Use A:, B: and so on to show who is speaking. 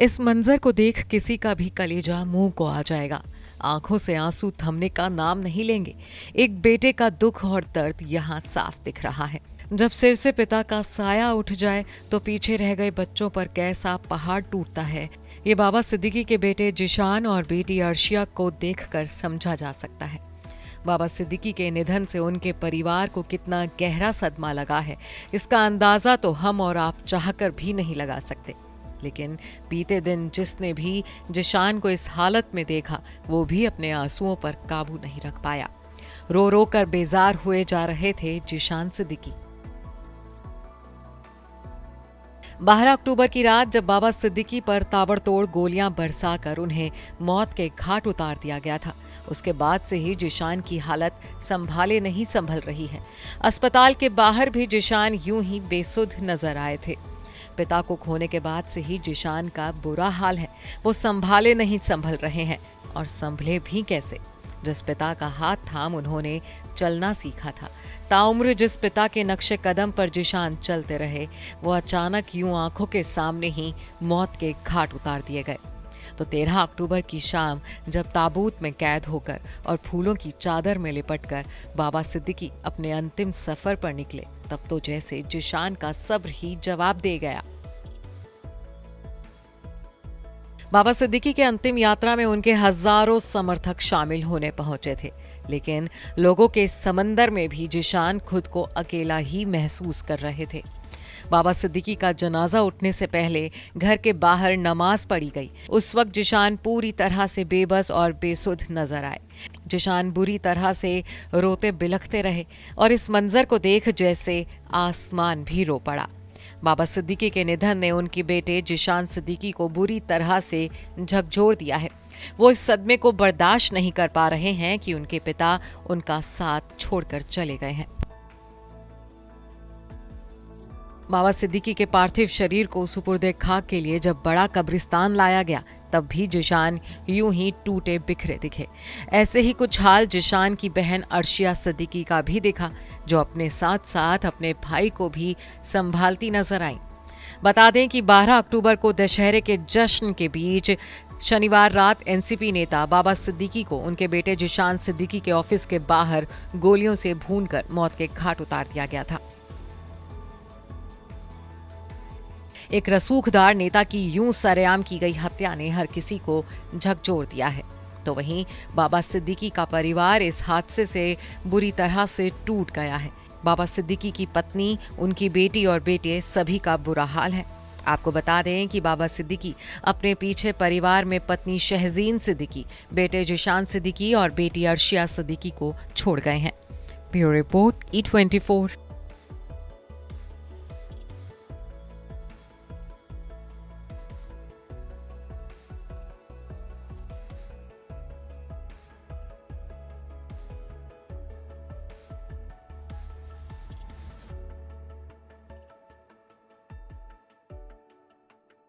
A: इस मंजर को देख किसी का भी कलेजा मुंह को आ जाएगा। आंखों से आंसू थमने का नाम नहीं लेंगे। एक बेटे का दुख और दर्द यहाँ साफ दिख रहा है। जब सिर से पिता का साया उठ जाए तो पीछे रह गए बच्चों पर कैसा पहाड़ टूटता है, ये बाबा सिद्दीकी के बेटे जिशान और बेटी अर्शिया को देखकर समझा जा सकता है। बाबा सिद्दीकी के निधन से उनके परिवार को कितना गहरा सदमा लगा है, इसका अंदाजा तो हम और आप चाहकर भी नहीं लगा सकते। लेकिन बीते दिन जिसने भी जिशान को इस हालत में देखा, वो भी अपने आंसुओं पर काबू नहीं रख पाया। रो रो कर बेजार हुए जा रहे थे जिशान सिद्दीकी। 12 अक्टूबर की रात जब बाबा सिद्दीकी पर ताबड़तोड़ गोलियां बरसाकर उन्हें मौत के घाट उतार दिया गया था, उसके बाद से ही जिशान की हालत संभाले नहीं संभल रही है। अस्पताल के बाहर भी जिशान यूं ही बेसुध नजर आए थे। पिता को खोने के बाद से ही जिशान का बुरा हाल है। वो संभाले नहीं संभल रहे हैं, और संभले भी कैसे। जिस पिता का हाथ थाम उन्होंने चलना सीखा था, ताउम्र जिस पिता के नक्शे कदम पर जिशान चलते रहे, वो अचानक यूं आंखों के सामने ही मौत के घाट उतार दिए गए। तो 13 अक्टूबर की शाम जब ताबूत में कैद होकर और फूलों की चादर में लिपटकर बाबा सिद्दीकी अपने अंतिम सफर पर निकले, तब तो जैसे जिशान का सब्र ही जवाब दे गया। बाबा सिद्दीकी के अंतिम यात्रा में उनके हजारों समर्थक शामिल होने पहुंचे थे, लेकिन लोगों के समंदर में भी जिशान खुद को अकेला ही महसूस कर रहे थे। बाबा सिद्दीकी का जनाजा उठने से पहले घर के बाहर नमाज पढ़ी गई। उस वक्त जिशान पूरी तरह से बेबस और बेसुध नजर आए। जिशान बुरी तरह से रोते बिलखते रहे और इस मंजर को देख जैसे आसमान भी रो पड़ा। बाबा सिद्दीकी के निधन ने उनके बेटे जिशान सिद्दीकी को बुरी तरह से झकझोर दिया है। वो इस सदमे को बर्दाश्त नहीं कर पा रहे हैं कि उनके पिता उनका साथ छोड़कर चले गए हैं। बाबा सिद्दीकी के पार्थिव शरीर को सुपुर्दे खाक के लिए जब बड़ा कब्रिस्तान लाया गया, तब भी जिशान यूं ही टूटे बिखरे दिखे। ऐसे ही कुछ हाल जिशान की बहन अर्शिया सिद्दीकी का भी दिखा, जो अपने साथ साथ अपने भाई को भी संभालती नजर आई। बता दें कि 12 अक्टूबर को दशहरे के जश्न के बीच शनिवार रात एनसीपी नेता बाबा सिद्दीकी को उनके बेटे जिशान सिद्दीकी के ऑफिस के बाहर गोलियों से भूनकर मौत के घाट उतार दिया गया था। एक रसूखदार नेता की यूं सरेआम की गई हत्या ने हर किसी को झकझोर दिया है। तो वहीं बाबा सिद्दीकी का परिवार इस हादसे से बुरी तरह से टूट गया है। बाबा सिद्दीकी की पत्नी, उनकी बेटी और बेटे सभी का बुरा हाल है। आपको बता दें कि बाबा सिद्दीकी अपने पीछे परिवार में पत्नी शहजीन सिद्दीकी, बेटे जिशान सिद्दीकी और बेटी अर्शिया सिद्दीकी को छोड़ गए हैं। Bureau report E24।